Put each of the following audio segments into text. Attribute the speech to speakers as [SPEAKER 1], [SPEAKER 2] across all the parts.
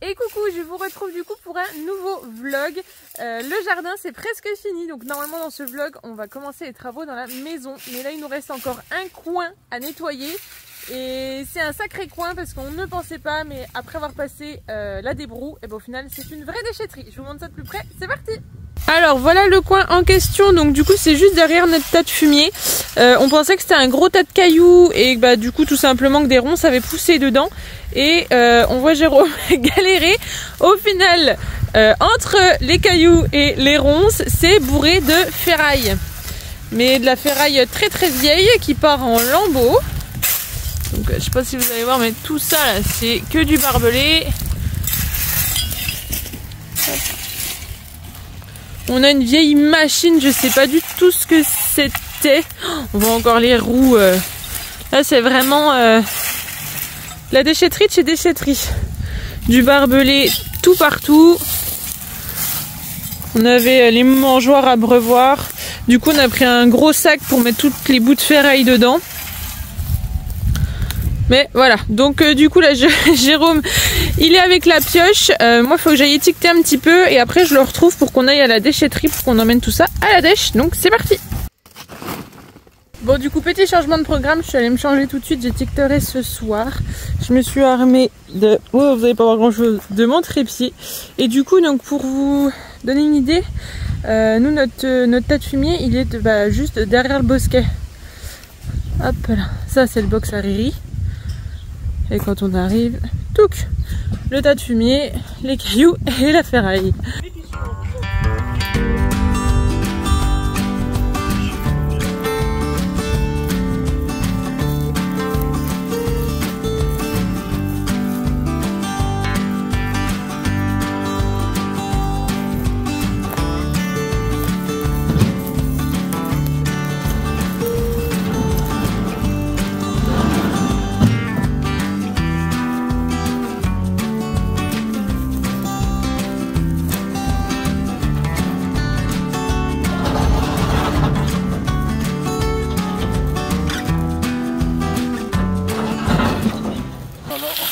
[SPEAKER 1] Et coucou, je vous retrouve du coup pour un nouveau vlog. Le jardin c'est presque fini, donc normalement dans ce vlog on va commencer les travaux dans la maison. Mais là il nous reste encore un coin à nettoyer. Et c'est un sacré coin parce qu'on ne pensait pas, mais après avoir passé la débroue, et ben, au final c'est une vraie déchetterie. Je vous montre ça de plus près, c'est parti. Alors voilà le coin en question, donc du coup c'est juste derrière notre tas de fumier. On pensait que c'était un gros tas de cailloux et bah du coup tout simplement que des ronces avaient poussé dedans. Et on voit Jérôme galérer. Au final, entre les cailloux et les ronces, c'est bourré de ferraille. Mais de la ferraille très très vieille qui part en lambeaux. Donc je sais pas si vous allez voir, mais tout ça là c'est que du barbelé. Hop. On a une vieille machine, je sais pas du tout ce que c'était. On voit encore les roues. Là c'est vraiment la déchetterie de chez déchetterie. Du barbelé tout partout. On avait les mangeoires à abreuvoir. Du coup on a pris un gros sac pour mettre toutes les bouts de ferraille dedans. Mais voilà, donc du coup là Jérôme il est avec la pioche, moi il faut que j'aille étiqueter un petit peu et après je le retrouve pour qu'on aille à la déchetterie pour qu'on emmène tout ça à la dèche, donc c'est parti. Bon du coup petit changement de programme, je suis allée me changer tout de suite, j'étiqueterai ce soir. Je me suis armée de, oh, vous n'allez pas voir grand chose, de mon trépied. Et du coup donc pour vous donner une idée, nous notre tas de fumier il est juste derrière le bosquet. Hop là, ça c'est le box à Riri. Et quand on arrive, touc, le tas de fumier, les cailloux et la ferraille.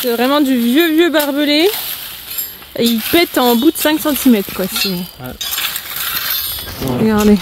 [SPEAKER 1] C'est vraiment du vieux barbelé. Et il pète en bout de 5 cm quoi. Ouais. Regardez.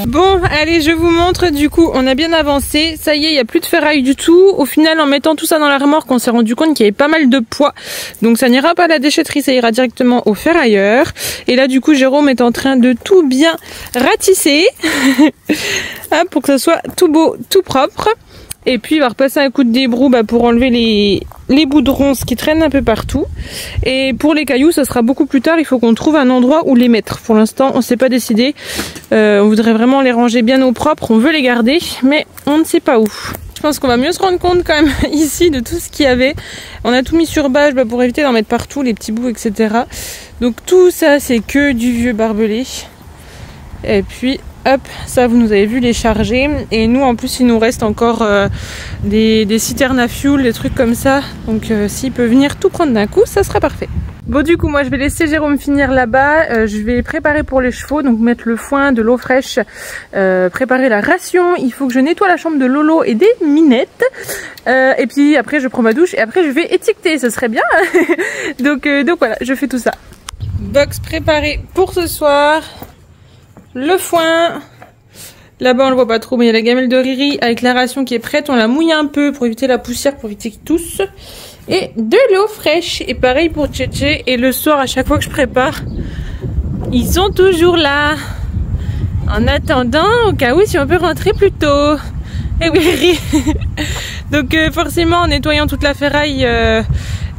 [SPEAKER 1] Bon, allez, je vous montre, du coup, on a bien avancé. Ça y est, il n'y a plus de ferraille du tout. Au final, en mettant tout ça dans la remorque, on s'est rendu compte qu'il y avait pas mal de poids. Donc ça n'ira pas à la déchetterie, ça ira directement au ferrailleur. Et là, du coup, Jérôme est en train de tout bien ratisser. Pour que ça soit tout beau, tout propre. Et puis il va repasser un coup de débroue pour enlever les bouts de ronces qui traînent un peu partout. Et pour les cailloux, ça sera beaucoup plus tard. Il faut qu'on trouve un endroit où les mettre. Pour l'instant, on ne s'est pas décidé. On voudrait vraiment les ranger bien au propre. On veut les garder, mais on ne sait pas où. Je pense qu'on va mieux se rendre compte quand même ici de tout ce qu'il y avait. On a tout mis sur bâche pour éviter d'en mettre partout, les petits bouts, etc. Donc tout ça, c'est que du vieux barbelé. Et puis... hop, ça vous nous avez vu les charger. Et nous en plus il nous reste encore des citernes à fuel, des trucs comme ça. Donc s'il peut venir tout prendre d'un coup, ça sera parfait. Bon du coup moi je vais laisser Jérôme finir là-bas. Je vais préparer pour les chevaux, donc mettre le foin, de l'eau fraîche, préparer la ration. Il faut que je nettoie la chambre de Lolo et des minettes. Et puis après je prends ma douche et après je vais étiqueter, ce serait bien. donc voilà, je fais tout ça. Box préparée pour ce soir. Le foin, là-bas on le voit pas trop, mais il y a la gamelle de Riri avec la ration qui est prête. On la mouille un peu pour éviter la poussière, pour éviter qu'ils toussent. Et de l'eau fraîche. Et pareil pour Tchétché. Et le soir, à chaque fois que je prépare, ils sont toujours là. En attendant, au cas où, si on peut rentrer plus tôt. Et oui, Riri. Donc forcément, en nettoyant toute la ferraille,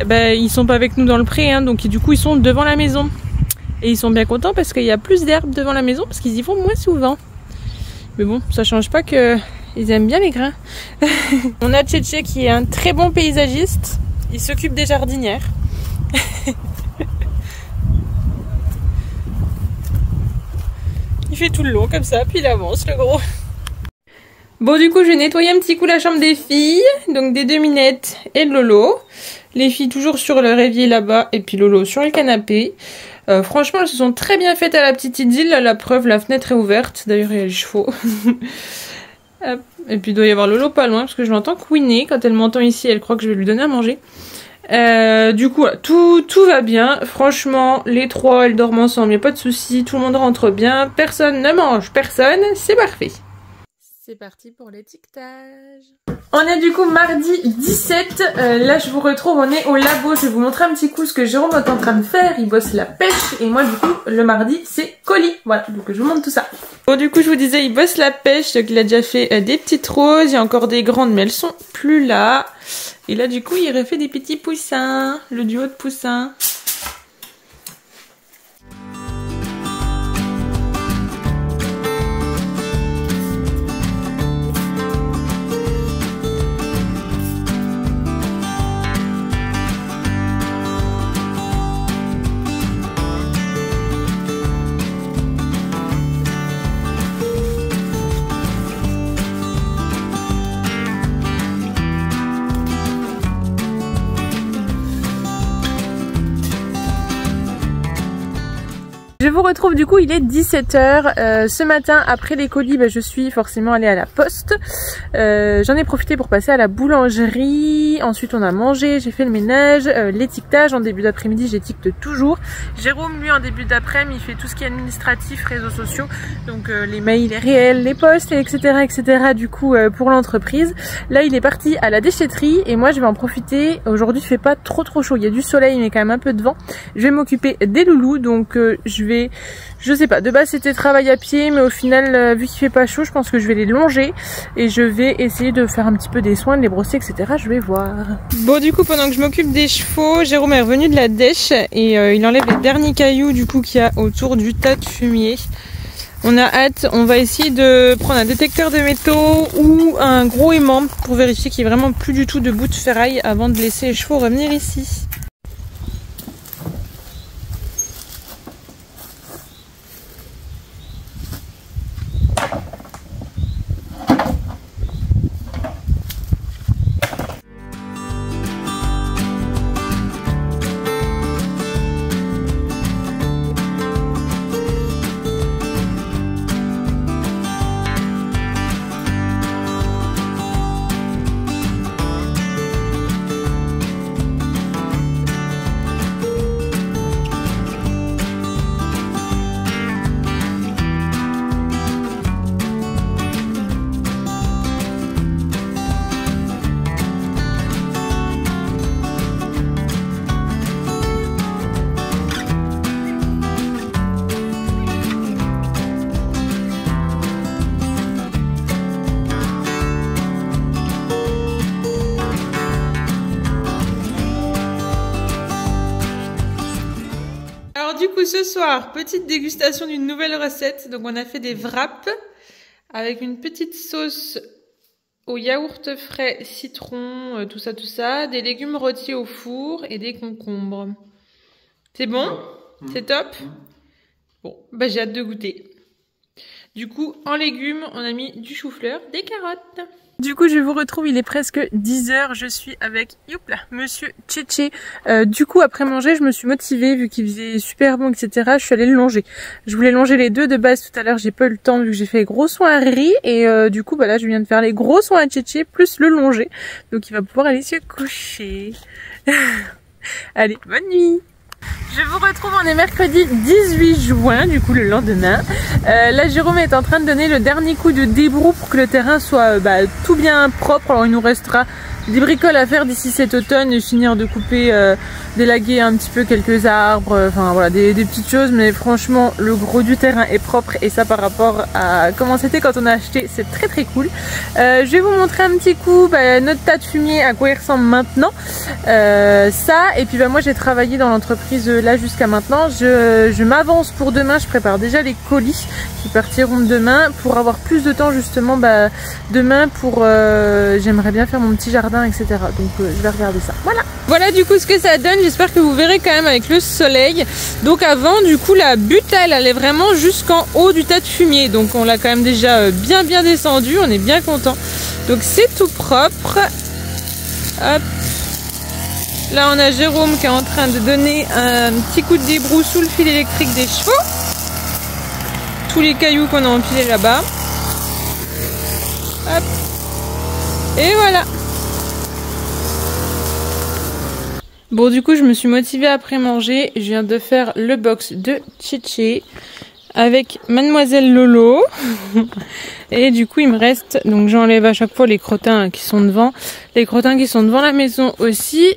[SPEAKER 1] ils sont pas avec nous dans le pré. Hein, donc du coup, ils sont devant la maison. Et ils sont bien contents parce qu'il y a plus d'herbe devant la maison parce qu'ils y vont moins souvent. Mais bon, ça change pas que ils aiment bien les grains. On a Tchétché qui est un très bon paysagiste. Il s'occupe des jardinières. Il fait tout le long comme ça, puis il avance le gros. Bon du coup je vais nettoyer un petit coup la chambre des filles, donc des deux Minettes et de Lolo. Les filles toujours sur le réveil là-bas et puis Lolo sur le canapé. Franchement elles se sont très bien faites à la petite idylle, la preuve la fenêtre est ouverte, d'ailleurs il y a les chevaux. Et puis il doit y avoir Lolo pas loin parce que je l'entends couiner, quand elle m'entend ici elle croit que je vais lui donner à manger. Du coup voilà, tout va bien, franchement les trois elles dorment ensemble, y a pas de souci, tout le monde rentre bien, personne ne mange personne, c'est parfait. C'est parti pour l'étiquetage. On est du coup mardi 17, là je vous retrouve, on est au labo, je vais vous montrer un petit coup ce que Jérôme est en train de faire, il bosse la pêche et moi du coup le mardi c'est colis, voilà, donc je vous montre tout ça. Bon du coup je vous disais il bosse la pêche, donc il a déjà fait des petites roses, il y a encore des grandes mais elles sont plus là. Et là du coup il refait des petits poussins, le duo de poussins. Je vous retrouve du coup, il est 17 h. Ce matin, après les colis, je suis forcément allée à la poste. J'en ai profité pour passer à la boulangerie. Ensuite, on a mangé, j'ai fait le ménage, l'étiquetage. En début d'après-midi, j'étiquete toujours. Jérôme, lui, en début d'après-midi, il fait tout ce qui est administratif, réseaux sociaux. Donc les mails, les réels, les posts, etc. etc. du coup, pour l'entreprise. Là, il est parti à la déchetterie et moi, je vais en profiter. Aujourd'hui, il fait pas trop chaud. Il y a du soleil, mais quand même un peu de vent. Je vais m'occuper des loulous. Donc, je sais pas, de base c'était travail à pied, mais au final vu qu'il fait pas chaud, je pense que je vais les longer et je vais essayer de faire un petit peu des soins, de les brosser, etc. Je vais voir. Bon du coup pendant que je m'occupe des chevaux, Jérôme est revenu de la dèche et il enlève les derniers cailloux du coup qu'il y a autour du tas de fumier. On a hâte, on va essayer de prendre un détecteur de métaux ou un gros aimant pour vérifier qu'il n'y ait vraiment plus du tout de bout de ferraille avant de laisser les chevaux revenir ici. Du coup ce soir, petite dégustation d'une nouvelle recette. Donc on a fait des wraps avec une petite sauce au yaourt frais, citron, tout ça, des légumes rôtis au four et des concombres. C'est bon? C'est top? Bon, j'ai hâte de goûter. Du coup, en légumes, on a mis du chou-fleur, des carottes. Du coup, je vous retrouve, il est presque 10 h, je suis avec, monsieur Tchétché. Du coup, après manger, je me suis motivée, vu qu'il faisait super bon, etc. Je suis allée le longer. Je voulais longer les deux de base tout à l'heure, j'ai pas eu le temps, vu que j'ai fait les gros soins à Riri. Et du coup, là, je viens de faire les gros soins à Tchétché, plus le longer. Donc, il va pouvoir aller se coucher. Allez, bonne nuit! Je vous retrouve, on est mercredi 18 juin, du coup le lendemain. Là Jérôme est en train de donner le dernier coup de débrou pour que le terrain soit tout bien propre. Alors il nous restera des bricoles à faire d'ici cet automne et finir de couper, d'élaguer un petit peu quelques arbres, enfin voilà des petites choses, mais franchement le gros du terrain est propre et ça par rapport à comment c'était quand on a acheté, c'est très cool. Je vais vous montrer un petit coup notre tas de fumier, à quoi il ressemble maintenant, ça, et puis moi j'ai travaillé dans l'entreprise là jusqu'à maintenant. Je m'avance pour demain, je prépare déjà les colis qui partiront demain pour avoir plus de temps justement demain pour j'aimerais bien faire mon petit jardin, etc. Donc je vais regarder ça. Voilà. Voilà du coup ce que ça donne, j'espère que vous verrez quand même avec le soleil. Donc avant du coup la butte elle est vraiment jusqu'en haut du tas de fumier. Donc on l'a quand même déjà bien descendu, on est bien content. Donc c'est tout propre. Hop. Là on a Jérôme qui est en train de donner un petit coup de débrou sous le fil électrique des chevaux. Tous les cailloux qu'on a empilés là-bas. Hop. Et voilà. Bon du coup je me suis motivée après manger, je viens de faire le box de Chichi avec Mademoiselle Lolo et du coup il me reste, donc j'enlève à chaque fois les crottins qui sont devant, la maison aussi,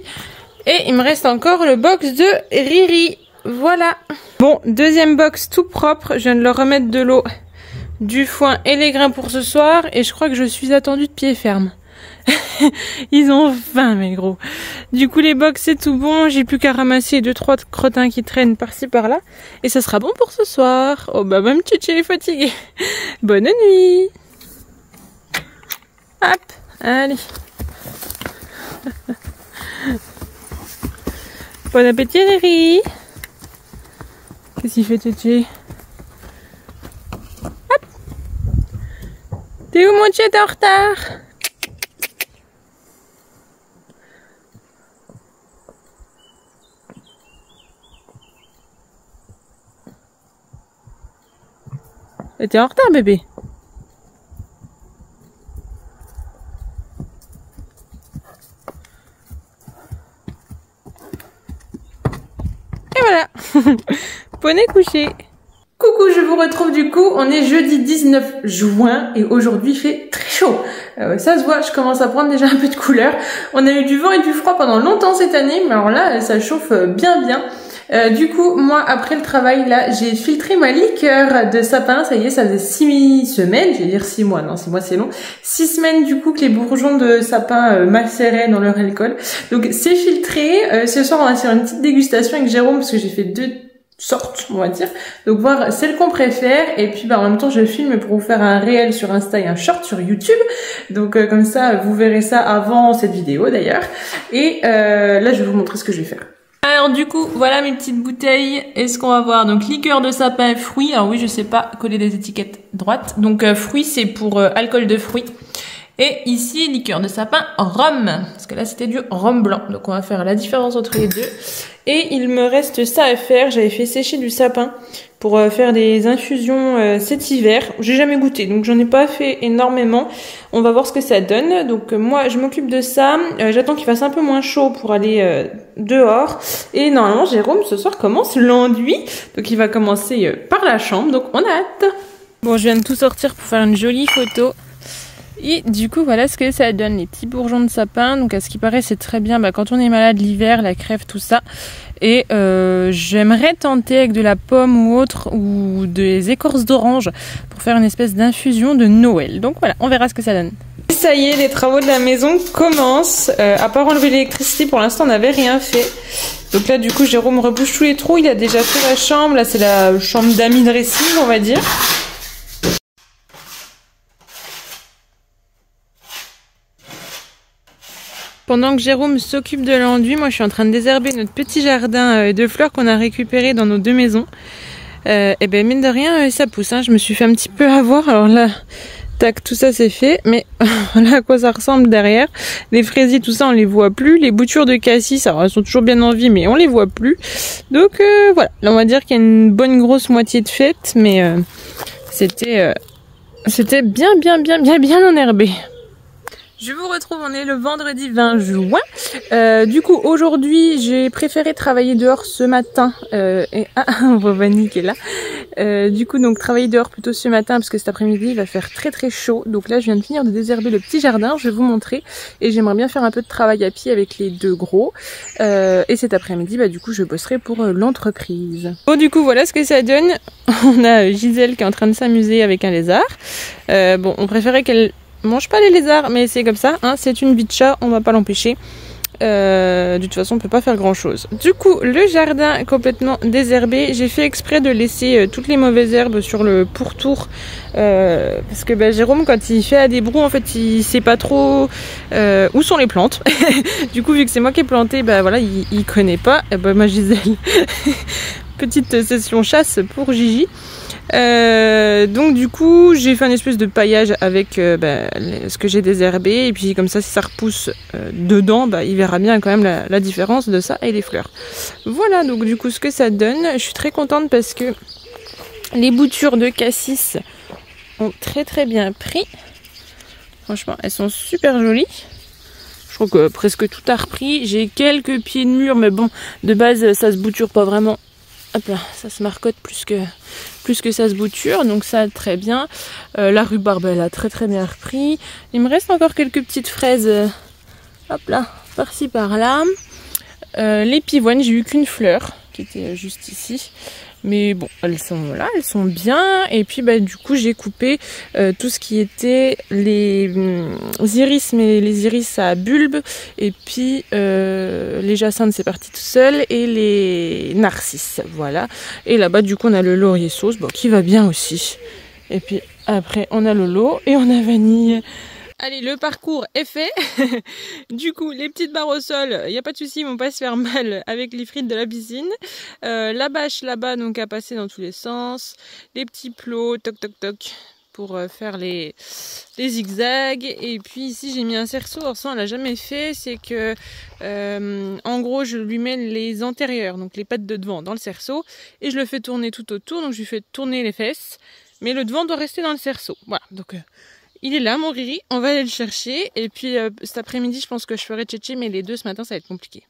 [SPEAKER 1] et il me reste encore le box de Riri, voilà. Bon, deuxième box tout propre, je viens de leur remettre de l'eau, du foin et les grains pour ce soir et je crois que je suis attendue de pied ferme. Ils ont faim mes gros. Du coup les box c'est tout bon, j'ai plus qu'à ramasser 2-3 crottins qui traînent par-ci par-là et ça sera bon pour ce soir. Oh bah même Chichi est fatiguée. Bonne nuit. Hop, allez. Bon appétit Riri. Qu'est-ce qu'il fait Chichi? Hop. T'es où mon Chichi, t'es en retard? T'es en retard, bébé. Et voilà. Poney couché. Coucou, je vous retrouve du coup. On est jeudi 19 juin et aujourd'hui il fait très chaud. Ça se voit, je commence à prendre déjà un peu de couleur. On a eu du vent et du froid pendant longtemps cette année, mais alors là, ça chauffe bien. Du coup, moi, après le travail, là, j'ai filtré ma liqueur de sapin. Ça y est, ça faisait 6 semaines. Je vais dire 6 mois. Non, 6 mois, c'est long. 6 semaines, du coup, que les bourgeons de sapin macéraient dans leur alcool. Donc, c'est filtré. Ce soir, on va faire une petite dégustation avec Jérôme parce que j'ai fait 2 sortes, on va dire. Donc, voir celle qu'on préfère. Et puis, en même temps, je filme pour vous faire un réel sur Insta et un short sur YouTube. Donc, comme ça, vous verrez ça avant cette vidéo, d'ailleurs. Et là, je vais vous montrer ce que je vais faire. Alors du coup, voilà mes petites bouteilles. Est-ce qu'on va voir? Donc liqueur de sapin, fruits. Alors oui, je sais pas coller des étiquettes droites. Donc fruits, c'est pour alcool de fruits. Et ici, liqueur de sapin, rhum. Parce que là, c'était du rhum blanc. Donc on va faire la différence entre les deux. Et il me reste ça à faire. J'avais fait sécher du sapin pour faire des infusions cet hiver. J'ai jamais goûté, donc j'en ai pas fait énormément. On va voir ce que ça donne. Donc moi, je m'occupe de ça. J'attends qu'il fasse un peu moins chaud pour aller dehors. Et normalement, Jérôme, ce soir, commence l'enduit. Donc il va commencer par la chambre. Donc on a hâte. Bon, je viens de tout sortir pour faire une jolie photo. Et du coup, voilà ce que ça donne, les petits bourgeons de sapin. Donc à ce qui paraît, c'est très bien quand on est malade l'hiver, la crève, tout ça. Et j'aimerais tenter avec de la pomme ou autre, ou des écorces d'orange, pour faire une espèce d'infusion de Noël. Donc voilà, on verra ce que ça donne. Et ça y est, les travaux de la maison commencent. À part enlever l'électricité, pour l'instant, on n'avait rien fait. Donc là, du coup, Jérôme rebouche tous les trous. Il a déjà fait la chambre. Là, c'est la chambre d'amis dressing, on va dire. Pendant que Jérôme s'occupe de l'enduit, moi je suis en train de désherber notre petit jardin de fleurs qu'on a récupéré dans nos 2 maisons. Et ben mine de rien, ça pousse. Hein. Je me suis fait un petit peu avoir. Alors là, tac, tout ça c'est fait. Mais voilà à quoi ça ressemble derrière. Les fraisiers, tout ça, on les voit plus. Les boutures de cassis, alors elles sont toujours bien en vie, mais on les voit plus. Donc voilà, là on va dire qu'il y a une bonne grosse moitié de fête, mais c'était bien enherbé. Je vous retrouve, on est le vendredi 20 juin. Du coup, aujourd'hui, j'ai préféré travailler dehors ce matin. On voit Vanny qui est là. Du coup, donc travailler dehors plutôt ce matin parce que cet après-midi, il va faire très chaud. Donc là, je viens de finir de désherber le petit jardin. Je vais vous montrer. Et j'aimerais bien faire un peu de travail à pied avec les 2 gros. Et cet après-midi, du coup, je bosserai pour l'entreprise. Bon, du coup, voilà ce que ça donne. On a Gisèle qui est en train de s'amuser avec un lézard. Bon, on préférait qu'elle mange pas les lézards, mais c'est comme ça, hein, c'est une vie de chat, on va pas l'empêcher. De toute façon on peut pas faire grand chose. Du coup le jardin complètement désherbé, j'ai fait exprès de laisser toutes les mauvaises herbes sur le pourtour parce que Jérôme quand il fait à des brous en fait il sait pas trop où sont les plantes. Du coup vu que c'est moi qui ai planté, voilà, il connaît pas. Et moi Gisèle, petite session chasse pour Gigi. Donc du coup j'ai fait un espèce de paillage avec ce que j'ai désherbé, et puis comme ça si ça repousse dedans, il verra bien quand même la différence de ça et les fleurs. Voilà donc du coup ce que ça donne. Je suis très contente parce que les boutures de cassis ont très bien pris. Franchement elles sont super jolies. Je crois que presque tout a repris. J'ai quelques pieds de mur mais bon de base ça se bouture pas vraiment. Hop là, ça se marcotte plus que ça se bouture, donc ça très bien. La rhubarbe elle a très bien repris. Il me reste encore quelques petites fraises, hop là, par-ci par-là. Les pivoines, j'ai eu qu'une fleur qui était juste ici. Mais bon, elles sont là, elles sont bien. Et puis du coup j'ai coupé tout ce qui était les iris, mais les iris à bulbe. Et puis les jacinthes c'est parti tout seul. Et les narcisses, voilà. Et là-bas du coup on a le laurier sauce, qui va bien aussi. Et puis après on a le lot et on a vanille. Allez, le parcours est fait. Du coup, les petites barres au sol, il n'y a pas de souci, ils vont pas se faire mal avec les frites de la piscine. La bâche là-bas, donc à passer dans tous les sens. Les petits plots, toc toc toc, pour faire les zigzags. Et puis ici, j'ai mis un cerceau. Alors ça, on l'a jamais fait. C'est que, en gros, je lui mets les antérieurs, donc les pattes de devant, dans le cerceau. Et je le fais tourner tout autour. Donc je lui fais tourner les fesses. Mais le devant doit rester dans le cerceau. Voilà, donc... il est là mon Riri, on va aller le chercher et puis cet après-midi je pense que je ferai tchétché, mais les deux ce matin ça va être compliqué.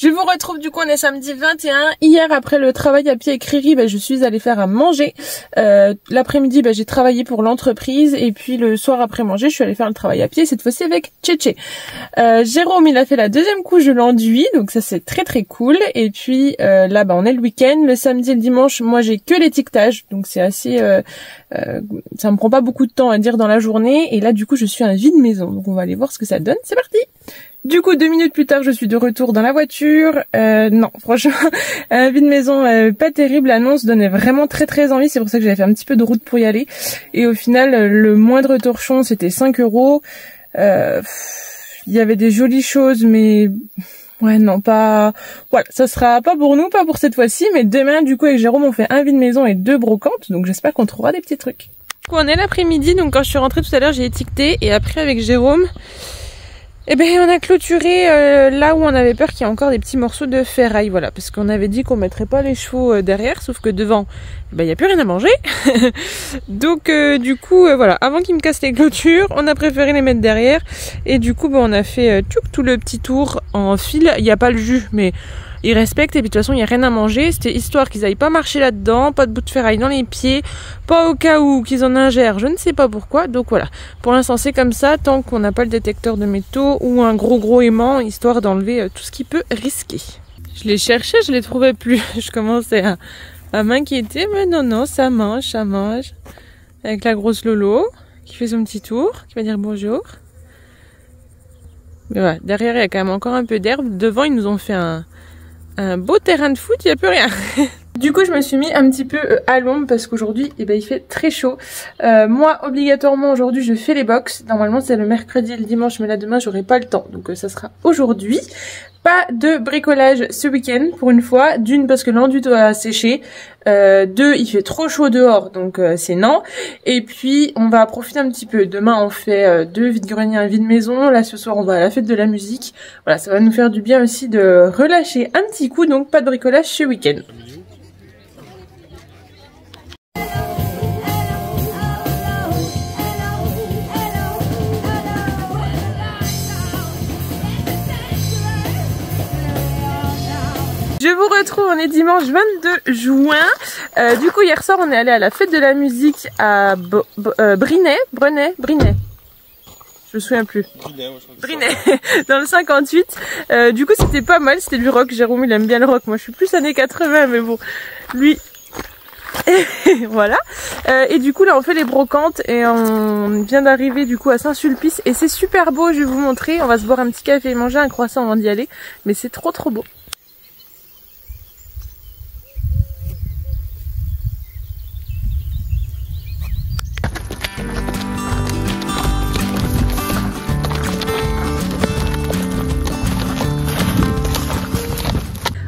[SPEAKER 1] Je vous retrouve du coup, on est samedi 21. Hier après le travail à pied avec Riri, je suis allée faire à manger. L'après-midi j'ai travaillé pour l'entreprise et puis le soir après manger je suis allée faire le travail à pied, cette fois-ci avec Tchétché. Jérôme il a fait la deuxième couche de l'enduit, donc ça c'est très cool. Et puis là on est le week-end, le samedi et le dimanche moi j'ai que l'étiquetage, donc c'est assez... ça me prend pas beaucoup de temps à dire dans la journée. Et là du coup je suis un vide maison, donc on va aller voir ce que ça donne, c'est parti. Du coup 2 minutes plus tard je suis de retour dans la voiture. Non franchement vide maison pas terrible, l'annonce donnait vraiment très envie, c'est pour ça que j'avais fait un petit peu de route pour y aller. Et au final le moindre torchon c'était 5 €. Il y avait des jolies choses mais ouais non pas... Voilà, ça sera pas pour nous, pas pour cette fois-ci, mais demain du coup avec Jérôme on fait un vide maison et 2 brocantes, donc j'espère qu'on trouvera des petits trucs. Du coup on est l'après-midi, donc quand je suis rentrée tout à l'heure j'ai étiqueté et après avec Jérôme on a clôturé là où on avait peur qu'il y ait encore des petits morceaux de ferraille, voilà, parce qu'on avait dit qu'on mettrait pas les chevaux derrière, sauf que devant, il y a plus rien à manger. Donc du coup, voilà, avant qu'ils me cassent les clôtures, on a préféré les mettre derrière. Et du coup, on a fait tout le petit tour en fil. Il n'y a pas le jus, mais ils respectent et puis de toute façon il n'y a rien à manger. C'était histoire qu'ils aillent pas marcher là-dedans, pas de bout de ferraille dans les pieds, pas au cas où qu'ils en ingèrent, je ne sais pas pourquoi. Donc voilà, pour l'instant c'est comme ça, tant qu'on n'a pas le détecteur de métaux ou un gros aimant, histoire d'enlever tout ce qui peut risquer. Je les cherchais, je les trouvais plus. Je commençais à m'inquiéter, mais non, ça mange. Avec la grosse Lolo qui fait son petit tour, qui va dire bonjour. Mais voilà, derrière il y a quand même encore un peu d'herbe. Devant ils nous ont fait un beau terrain de foot, il n'y a plus rien. Du coup je me suis mis un petit peu à l'ombre parce qu'aujourd'hui il fait très chaud. Moi obligatoirement aujourd'hui je fais les box. Normalement c'est le mercredi et le dimanche mais là demain j'aurai pas le temps. Donc ça sera aujourd'hui. Pas de bricolage ce week-end pour une fois. D'une parce que l'enduit doit sécher. Deux il fait trop chaud dehors donc c'est non. Et puis on va profiter un petit peu. Demain on fait 2 vide-greniers, un vide-maison. Là ce soir on va à la fête de la musique. Voilà, ça va nous faire du bien aussi de relâcher un petit coup. Donc pas de bricolage ce week-end. Je vous retrouve, on est dimanche 22 juin. Du coup, hier soir, on est allé à la fête de la musique à Brinet. Je me souviens plus. Brinet, dans le 58. Du coup, c'était pas mal, c'était du rock. Jérôme, il aime bien le rock. Moi, je suis plus années 80, mais bon, lui... voilà. Et du coup, là, on fait les brocantes et on vient d'arriver du coup à Saint-Sulpice. Et c'est super beau, je vais vous montrer. On va se boire un petit café et manger un croissant avant d'y aller. Mais c'est trop beau.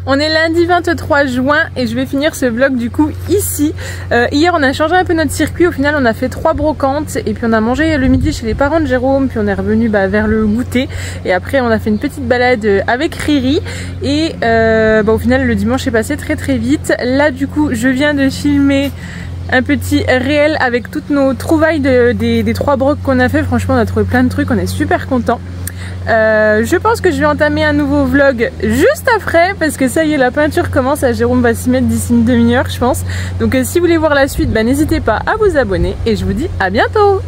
[SPEAKER 1] On est lundi 23 juin et je vais finir ce vlog du coup ici. Hier on a changé un peu notre circuit, au final on a fait 3 brocantes et puis on a mangé le midi chez les parents de Jérôme, puis on est revenu vers le goûter et après on a fait une petite balade avec Riri et au final le dimanche est passé très vite. Là du coup je viens de filmer un petit réel avec toutes nos trouvailles des 3 brocs qu'on a fait. Franchement on a trouvé plein de trucs, on est super contents. Je pense que je vais entamer un nouveau vlog juste après parce que ça y est, la peinture commence. Jérôme va s'y mettre d'ici une demi-heure je pense. Donc si vous voulez voir la suite, n'hésitez pas à vous abonner et je vous dis à bientôt.